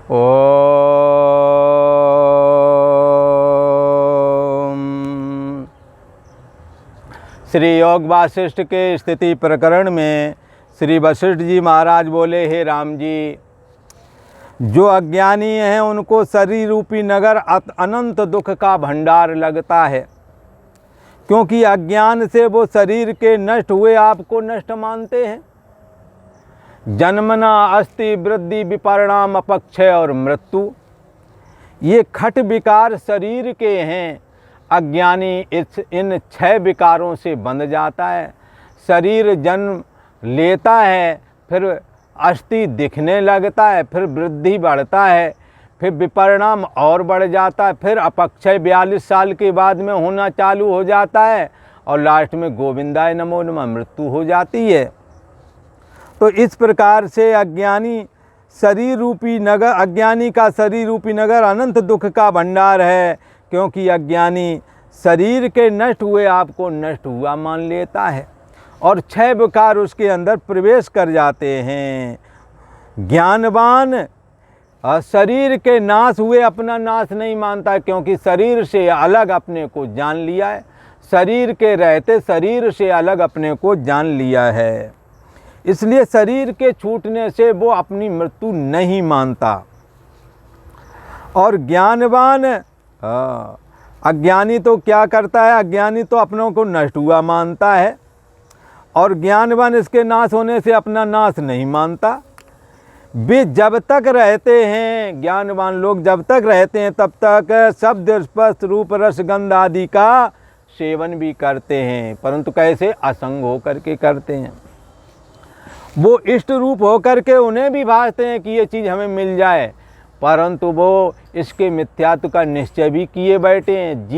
ओम। श्री योग वासिष्ठ के स्थिति प्रकरण में श्री वशिष्ठ जी महाराज बोले, हे राम जी, जो अज्ञानी हैं उनको शरीर रूपी नगर अनंत दुख का भंडार लगता है, क्योंकि अज्ञान से वो शरीर के नष्ट हुए आपको नष्ट मानते हैं। जन्मना अस्थि वृद्धि विपरिणाम अपक्षय और मृत्यु, ये खट विकार शरीर के हैं। अज्ञानी इन 6 विकारों से बंध जाता है। शरीर जन्म लेता है, फिर अस्थि दिखने लगता है, फिर वृद्धि बढ़ता है, फिर विपरिणाम और बढ़ जाता है, फिर अपक्षय 42 साल के बाद में होना चालू हो जाता है, और लास्ट में गोविंदाय नमो नमः मृत्यु हो जाती है। तो इस प्रकार से अज्ञानी का शरीर रूपी नगर अनंत दुख का भंडार है, क्योंकि अज्ञानी शरीर के नष्ट हुए आपको नष्ट हुआ मान लेता है, और 6 विकार उसके अंदर प्रवेश कर जाते हैं। ज्ञानवान शरीर के नाश हुए अपना नाश नहीं मानता, क्योंकि शरीर से अलग अपने को जान लिया है। शरीर के रहते शरीर से अलग अपने को जान लिया है, इसलिए शरीर के छूटने से वो अपनी मृत्यु नहीं मानता। और ज्ञानवान अज्ञानी तो क्या करता है, अज्ञानी तो अपनों को नष्ट हुआ मानता है, और ज्ञानवान इसके नाश होने से अपना नाश नहीं मानता। वे जब तक रहते हैं, ज्ञानवान लोग जब तक रहते हैं तब तक शब्द स्पर्श रूप रस गंध आदि का सेवन भी करते हैं, परंतु कैसे? असंग होकर के करते हैं। वो इष्ट रूप होकर के उन्हें भी भासते हैं कि ये चीज़ हमें मिल जाए, परंतु वो इसके मिथ्यात्व का निश्चय भी किए बैठे हैं।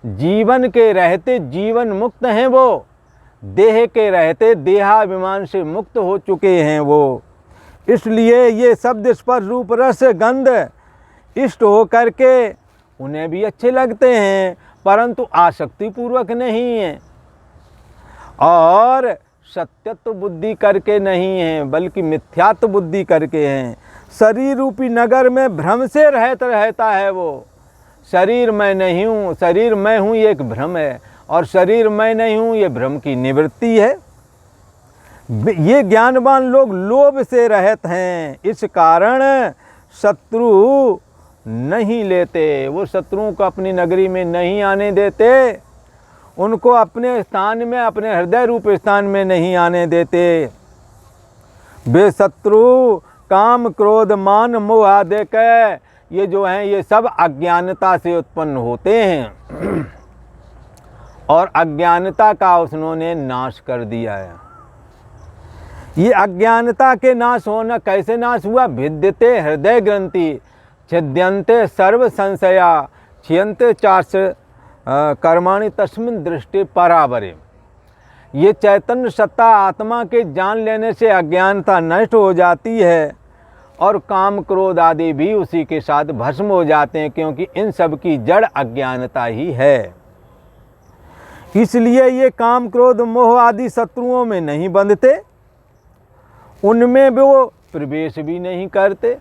जीवन के रहते जीवन मुक्त हैं वो, देह के रहते देहाभिमान से मुक्त हो चुके हैं वो। इसलिए ये शब्द स्पर्श रूप रस गंध इष्ट हो करके उन्हें भी अच्छे लगते हैं, परंतु आसक्ति पूर्वक नहीं है, और सत्यत्व बुद्धि करके नहीं है, बल्कि मिथ्यात्व बुद्धि करके हैं। शरीर रूपी नगर में भ्रम से रहता है वो। शरीर मैं नहीं हूँ, शरीर मैं हूँ, ये एक भ्रम है, और शरीर मैं नहीं हूँ ये भ्रम की निवृत्ति है। ये ज्ञानवान लोग लोभ से रहते हैं, इस कारण शत्रु नहीं लेते। वो शत्रुओं को अपनी नगरी में नहीं आने देते, उनको अपने स्थान में, अपने हृदय रूप स्थान में नहीं आने देते। वे शत्रु काम क्रोध मान मोह आदि के ये जो हैं, ये सब अज्ञानता से उत्पन्न होते हैं, और अज्ञानता का उन्होंने नाश कर दिया है। ये अज्ञानता के नाश होना कैसे नाश हुआ? भिद्यते हृदय ग्रंथि छिद्यन्ते सर्व संशया क्षीयन्ते चार्ष कर्माणि तस्मिन् दृष्टि परावरे। ये चैतन्य सत्ता आत्मा के जान लेने से अज्ञानता नष्ट हो जाती है, और काम क्रोध आदि भी उसी के साथ भस्म हो जाते हैं, क्योंकि इन सब की जड़ अज्ञानता ही है। इसलिए ये काम क्रोध मोह आदि शत्रुओं में नहीं बंधते, उनमें वो प्रवेश भी नहीं करते।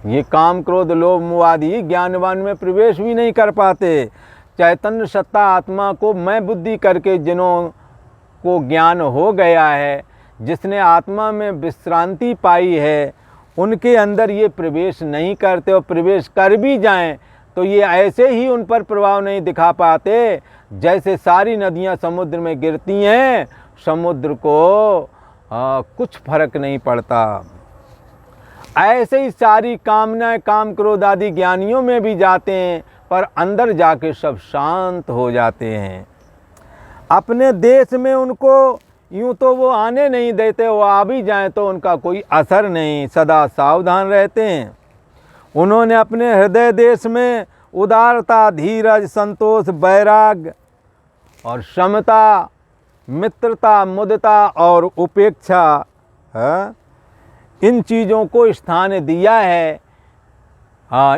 ये काम क्रोध लोभ मोह आदि ज्ञानवान में प्रवेश भी नहीं कर पाते। चैतन्य सत्ता आत्मा को मैं बुद्धि करके जिन्हों को ज्ञान हो गया है, जिसने आत्मा में विश्रांति पाई है, उनके अंदर ये प्रवेश नहीं करते, और प्रवेश कर भी जाएं तो ये ऐसे ही उन पर प्रभाव नहीं दिखा पाते जैसे सारी नदियां समुद्र में गिरती हैं, समुद्र को कुछ फर्क नहीं पड़ता। ऐसे ही सारी कामनाएं काम क्रोध आदि ज्ञानियों में भी जाते हैं, पर अंदर जाके सब शांत हो जाते हैं। अपने देश में उनको यूँ तो वो आने नहीं देते, वो आ भी जाएं तो उनका कोई असर नहीं, सदा सावधान रहते हैं। उन्होंने अपने हृदय देश में उदारता, धीरज, संतोष, वैराग्य और समता, मित्रता, मुदिता और उपेक्षा, इन चीज़ों को स्थान दिया है।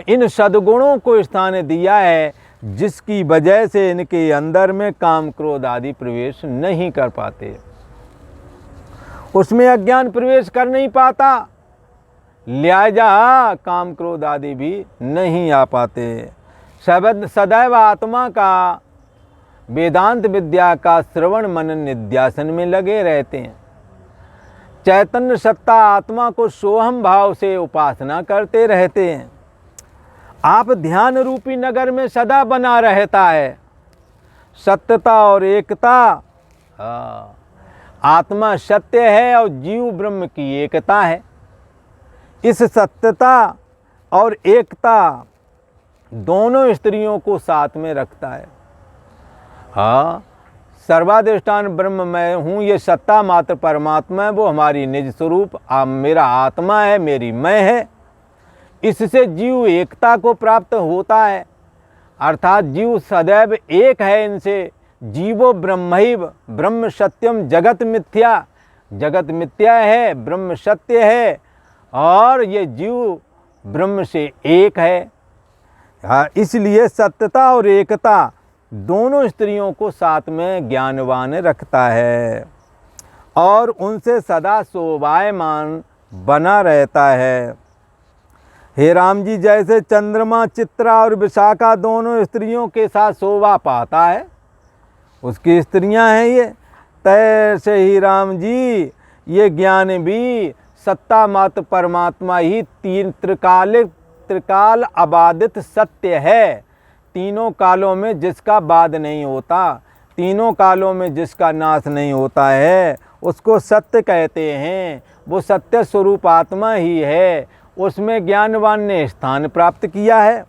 इन सद्गुणों को स्थान दिया है, जिसकी वजह से इनके अंदर में काम क्रोध आदि प्रवेश नहीं कर पाते। उसमें अज्ञान प्रवेश कर नहीं पाता, लिहाजा काम क्रोध आदि भी नहीं आ पाते। सदैव आत्मा का वेदांत विद्या का श्रवण मनन निध्यासन में लगे रहते हैं। चैतन्य सत्ता आत्मा को सोहम भाव से उपासना करते रहते हैं। आप ध्यान रूपी नगर में सदा बना रहता है। सत्यता और एकता, आत्मा सत्य है और जीव ब्रह्म की एकता है। इस सत्यता और एकता दोनों स्त्रियों को साथ में रखता है। हाँ, सर्वाधिष्ठान ब्रह्म मैं हूँ, ये सत्ता मात्र परमात्मा है, वो हमारी निज स्वरूप मेरा आत्मा है, मेरी मैं है। इससे जीव एकता को प्राप्त होता है, अर्थात जीव सदैव एक है इनसे। जीवो ब्रह्मैव, ब्रह्म सत्यम जगत मिथ्या, जगत मिथ्या है, ब्रह्म सत्य है और ये जीव ब्रह्म से एक है। हाँ, इसलिए सत्यता और एकता दोनों स्त्रियों को साथ में ज्ञानवान रखता है और उनसे सदा शोभायमान बना रहता है। हे राम जी, जैसे चंद्रमा चित्रा और विशाखा दोनों स्त्रियों के साथ शोभा पाता है, उसकी स्त्रियां हैं ये, तैसे ही राम जी ये ज्ञान भी सत्ता मात्र परमात्मा ही तीन त्रिकाल अबाधित सत्य है। तीनों कालों में जिसका बाद नहीं होता, तीनों कालों में जिसका नाश नहीं होता है, उसको सत्य कहते हैं। वो सत्य स्वरूप आत्मा ही है, उसमें ज्ञानवान ने स्थान प्राप्त किया है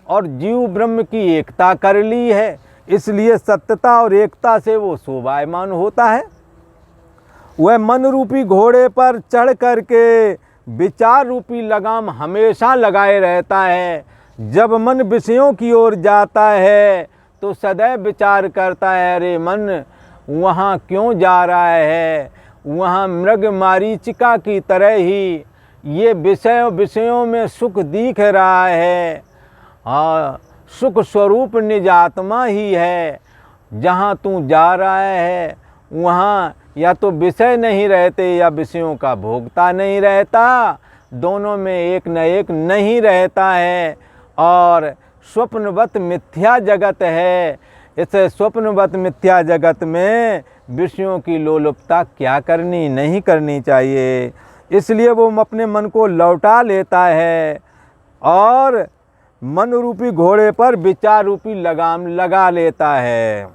और जीव ब्रह्म की एकता कर ली है। इसलिए सत्यता और एकता से वो शोभायमान होता है। वह मन रूपी घोड़े पर चढ़ करके विचार रूपी लगाम हमेशा लगाए रहता है। जब मन विषयों की ओर जाता है तो सदैव विचार करता है, अरे मन वहाँ क्यों जा रहा है, वहाँ मृग मारीचिका की तरह ही ये विषयों में सुख दिख रहा है। सुख स्वरूप निज आत्मा ही है। जहाँ तू जा रहा है वहाँ या तो विषय नहीं रहते या विषयों का भोगता नहीं रहता, दोनों में एक न एक नहीं रहता है और स्वप्नवत मिथ्या जगत है। इस स्वप्नवत मिथ्या जगत में विषयों की लोलुपता क्या करनी, नहीं करनी चाहिए। इसलिए वो अपने मन को लौटा लेता है और मन रूपी घोड़े पर विचार रूपी लगाम लगा लेता है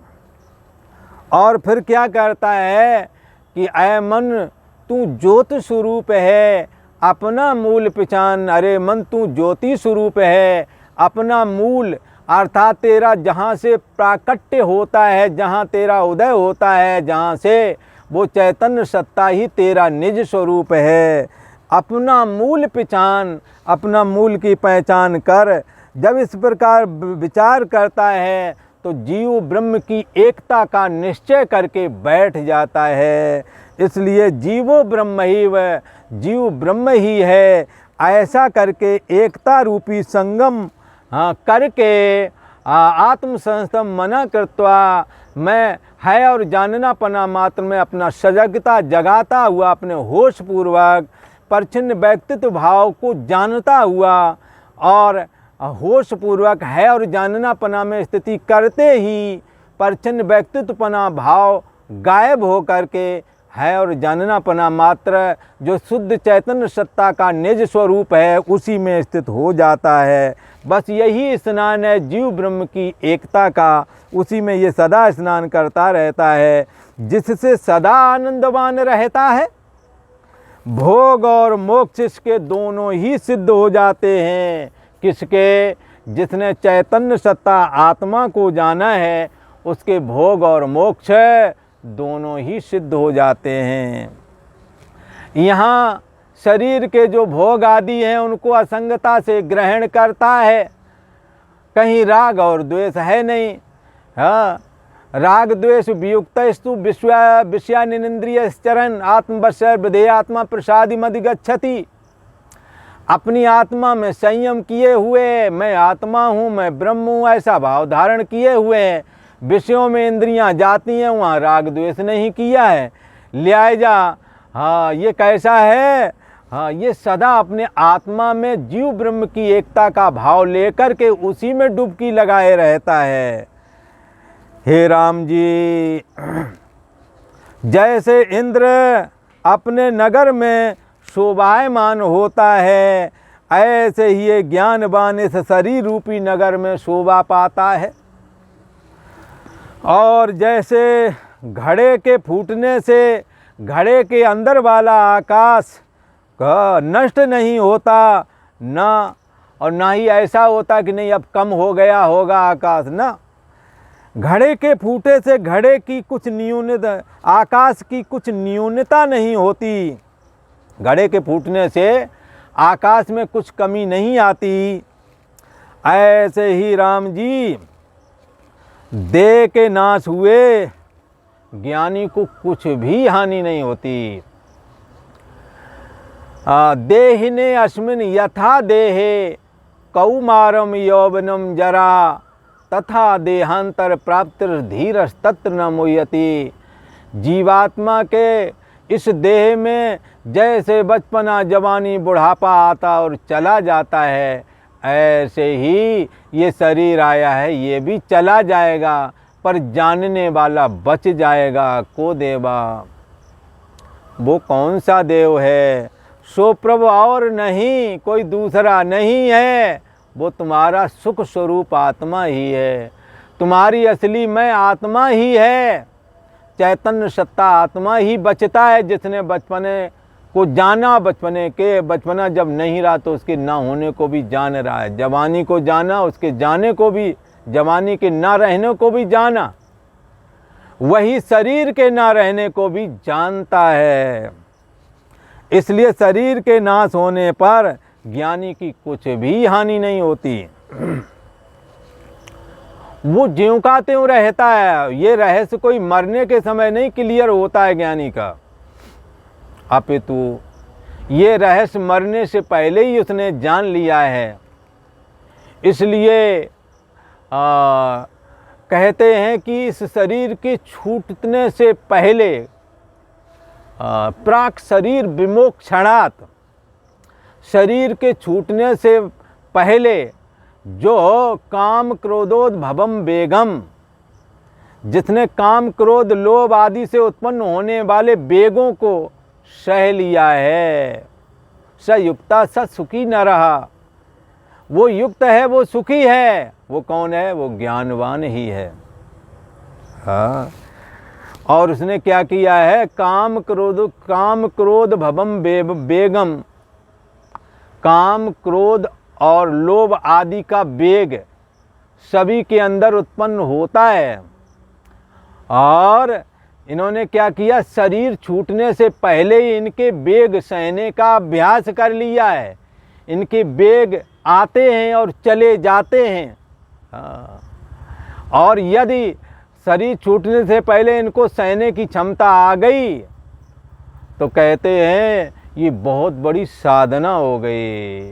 और फिर क्या करता है कि ऐ मन तू ज्योति स्वरूप है, अपना मूल पहचान। अरे मन तू ज्योति स्वरूप है, अपना मूल अर्थात तेरा जहाँ से प्राकट्य होता है, जहाँ तेरा उदय होता है, जहाँ से वो चैतन्य सत्ता ही तेरा निज स्वरूप है। अपना मूल पहचान, अपना मूल की पहचान कर। जब इस प्रकार विचार करता है तो जीव ब्रह्म की एकता का निश्चय करके बैठ जाता है। इसलिए जीवो ब्रह्म ही वह, जीव ब्रह्म ही है। ऐसा करके एकता रूपी संगम करके आत्मसंस्थम मना कृत्वा, मैं है और जानना पना मात्र में अपना सजगता जगाता हुआ, अपने होश पूर्वक परिच्छिन्न व्यक्तित्व भाव को जानता हुआ और होश पूर्वक है और जानना पना में स्थिति करते ही परिच्छिन्न व्यक्तित्व पना भाव गायब हो करके है और जानना पना मात्र जो शुद्ध चैतन्य सत्ता का निज स्वरूप है उसी में स्थित हो जाता है। बस यही स्नान है जीव ब्रह्म की एकता का, उसी में ये सदा स्नान करता रहता है, जिससे सदा आनंदवान रहता है। भोग और मोक्ष इसके दोनों ही सिद्ध हो जाते हैं। किसके? जिसने चैतन्य सत्ता आत्मा को जाना है, उसके भोग और मोक्ष दोनों ही सिद्ध हो जाते हैं। यहाँ शरीर के जो भोग आदि हैं उनको असंगता से ग्रहण करता है, कहीं राग और द्वेष है नहीं। हाँ, राग द्वेष वियुक्तस्तु विषयानिंद्रिय चरण आत्मवश्य विधेय आत्मा प्रसादि मधिगच्छति। अपनी आत्मा में संयम किए हुए मैं आत्मा हूँ, मैं ब्रह्म हूँ, ऐसा भाव धारण किए हुए हैं। विषयों में इंद्रियां जाती हैं, वहाँ राग द्वेष नहीं किया है। लिहाजा हाँ, ये कैसा है? हाँ, ये सदा अपने आत्मा में जीव ब्रह्म की एकता का भाव लेकर के उसी में डुबकी लगाए रहता है। हे राम जी, जैसे इंद्र अपने नगर में शोभायमान होता है, ऐसे ही ये ज्ञानवान इस शरीर रूपी नगर में शोभा पाता है। और जैसे घड़े के फूटने से घड़े के अंदर वाला आकाश नष्ट नहीं होता, ना और ना ही ऐसा होता कि नहीं अब कम हो गया होगा आकाश, ना। घड़े के फूटे से घड़े की कुछ न्यूनता, आकाश की कुछ न्यूनता नहीं होती। घड़े के फूटने से आकाश में कुछ कमी नहीं आती। ऐसे ही राम जी, देह के नाश हुए ज्ञानी को कुछ भी हानि नहीं होती। देहिने अस्मिन् यथा देहे कौमारम यौवनम जरा तथा देहांतर प्राप्तिर धीरस तत्र न मुह्यति। जीवात्मा के इस देह में जैसे बचपना, जवानी, बुढ़ापा आता और चला जाता है, ऐसे ही ये शरीर आया है, ये भी चला जाएगा, पर जानने वाला बच जाएगा। को देवा, वो कौन सा देव है? सो प्रभु और नहीं, कोई दूसरा नहीं है, वो तुम्हारा सुख स्वरूप आत्मा ही है। तुम्हारी असली मैं आत्मा ही है। चैतन्य सत्ता आत्मा ही बचता है, जिसने बचपने को जाना, बचपना जब नहीं रहा तो उसके ना होने को भी जान रहा है। जवानी को जाना, उसके जाने को भी, जवानी के ना रहने को भी जाना, वही शरीर के ना रहने को भी जानता है। इसलिए शरीर के नाश होने पर ज्ञानी की कुछ भी हानि नहीं होती। वो ज्यों का त्यों रहता है। ये रहस्य कोई मरने के समय नहीं क्लियर होता है ज्ञानी का, अपितु ये रहस्य मरने से पहले ही उसने जान लिया है। इसलिए कहते हैं कि इस शरीर के छूटने से पहले, प्राक शरीर विमोक्षणात्, शरीर के छूटने से पहले जो काम क्रोधोद्भवम वेगम, जिसने काम क्रोध लोभ आदि से उत्पन्न होने वाले वेगों को सह लिया है, स युक्ता स सुखी न रहा। वो युक्त है, वो सुखी है। वो कौन है? वो ज्ञानवान ही है। हाँ, और उसने क्या किया है? काम क्रोध भवम वेगम, काम क्रोध और लोभ आदि का वेग सभी के अंदर उत्पन्न होता है। और इन्होंने क्या किया? शरीर छूटने से पहले ही इनके वेग सहने का अभ्यास कर लिया है। इनके वेग आते हैं और चले जाते हैं। और यदि शरीर छूटने से पहले इनको सहने की क्षमता आ गई तो कहते हैं ये बहुत बड़ी साधना हो गई।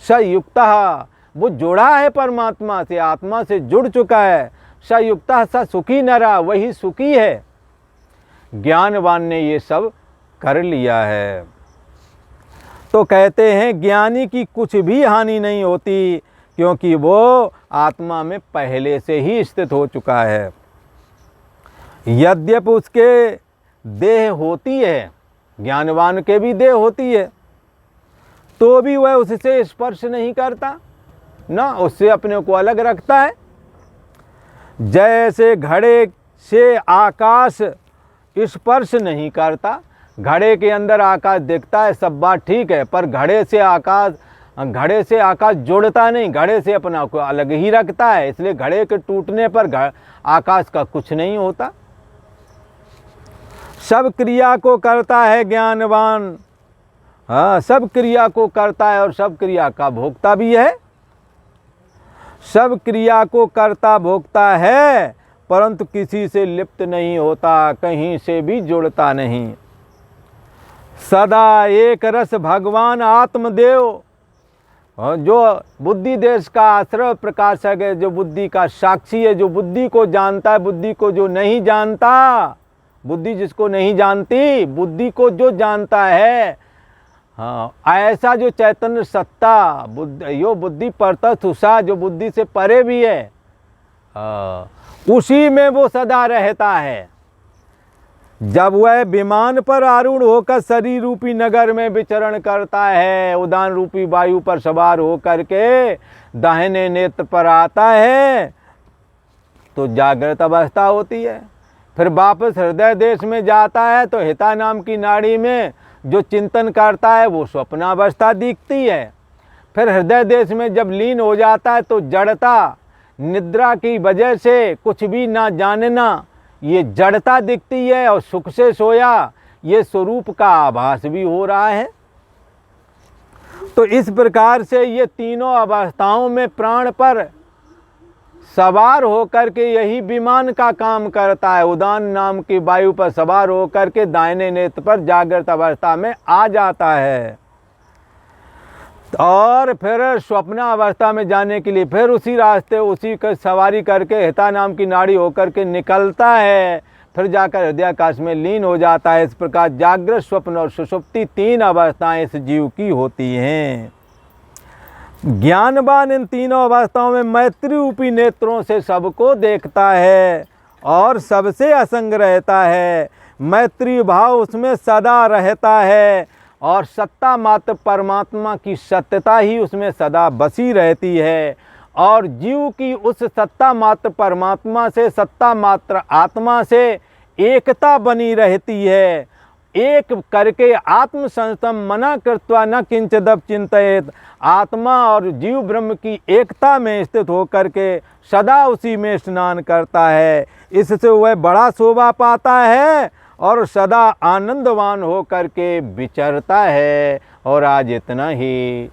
सयुक्तः, वो जुड़ा है परमात्मा से, आत्मा से जुड़ चुका है। सयुक्तः स सुखी न रहा, वही सुखी है। ज्ञानवान ने ये सब कर लिया है। तो कहते हैं ज्ञानी की कुछ भी हानि नहीं होती, क्योंकि वो आत्मा में पहले से ही स्थित हो चुका है। यद्यपि उसके देह होती है, ज्ञानवान के भी देह होती है, तो भी वह उससे स्पर्श नहीं करता, ना उससे अपने को अलग रखता है। जैसे घड़े से आकाश स्पर्श नहीं करता, घड़े के अंदर आकाश दिखता है, सब बात ठीक है, पर घड़े से आकाश जुड़ता नहीं, घड़े से अपना को अलग ही रखता है। इसलिए घड़े के टूटने पर आकाश का कुछ नहीं होता। सब क्रिया को करता है ज्ञानवान। हाँ, सब क्रिया को करता है और सब क्रिया का भोक्ता भी है। सब क्रिया को करता भोक्ता है, परंतु किसी से लिप्त नहीं होता, कहीं से भी जुड़ता नहीं। सदा एक रस भगवान आत्मदेव, जो बुद्धि देश का आश्रय प्रकाशक है, जो बुद्धि का साक्षी है, जो बुद्धि को जानता है, बुद्धि को जो नहीं जानता, बुद्धि जिसको नहीं जानती, बुद्धि को जो जानता है, हाँ, ऐसा जो चैतन्य सत्ता यो बुद्धि परतस्थ उषा जो बुद्धि से परे भी है, उसी में वो सदा रहता है। जब वह विमान पर आरूढ़ होकर शरीर रूपी नगर में विचरण करता है, उदान रूपी वायु पर सवार होकर के दाहिने नेत्र पर आता है, तो जागृत अवस्था होती है। फिर वापस हृदय देश में जाता है तो हिता नाम की नाड़ी में जो चिंतन करता है वो स्वप्नावस्था दिखती है। फिर हृदय देश में जब लीन हो जाता है तो जड़ता, निद्रा की वजह से कुछ भी ना जानना, ये जड़ता दिखती है, और सुख से सोया ये स्वरूप का आभास भी हो रहा है। तो इस प्रकार से ये तीनों अवस्थाओं में प्राण पर सवार होकर के यही विमान का काम करता है। उदान नाम की वायु पर सवार होकर के दाहिने नेत्र पर जागृत अवस्था में आ जाता है, और फिर स्वप्न अवस्था में जाने के लिए फिर उसी रास्ते उसी का सवारी करके हिता नाम की नाड़ी होकर के निकलता है, फिर जाकर हृदयाकाश में लीन हो जाता है। इस प्रकार जागृत, स्वप्न और सुषुप्ति तीन अवस्थाएं इस जीव की होती हैं। ज्ञानवान इन तीनों अवस्थाओं में मैत्री रूपी नेत्रों से सबको देखता है और सबसे असंग रहता है। मैत्री भाव उसमें सदा रहता है, और सत्ता मात्र परमात्मा की सत्यता ही उसमें सदा बसी रहती है, और जीव की उस सत्ता मात्र परमात्मा से, सत्ता मात्र आत्मा से एकता बनी रहती है। एक करके आत्म संस्तम मना कृत्वा न किंचिदप चिंतयेत, आत्मा और जीव ब्रह्म की एकता में स्थित होकर के सदा उसी में स्नान करता है। इससे वह बड़ा शोभा पाता है और सदा आनंदवान होकर के विचरता है। और आज इतना ही।